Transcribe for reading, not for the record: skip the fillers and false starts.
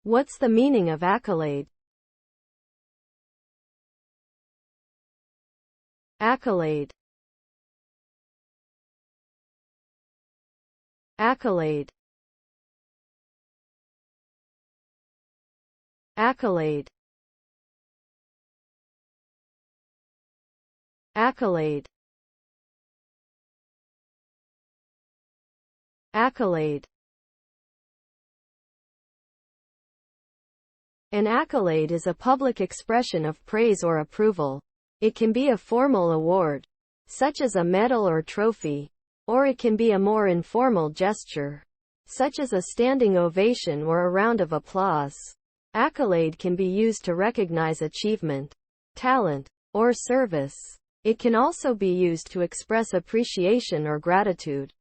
What's the meaning of accolade? Accolade. Accolade. Accolade. Accolade. Accolade. An accolade is a public expression of praise or approval. It can be a formal award, such as a medal or trophy, or it can be a more informal gesture, such as a standing ovation or a round of applause. Accolade can be used to recognize achievement, talent, or service. It can also be used to express appreciation or gratitude.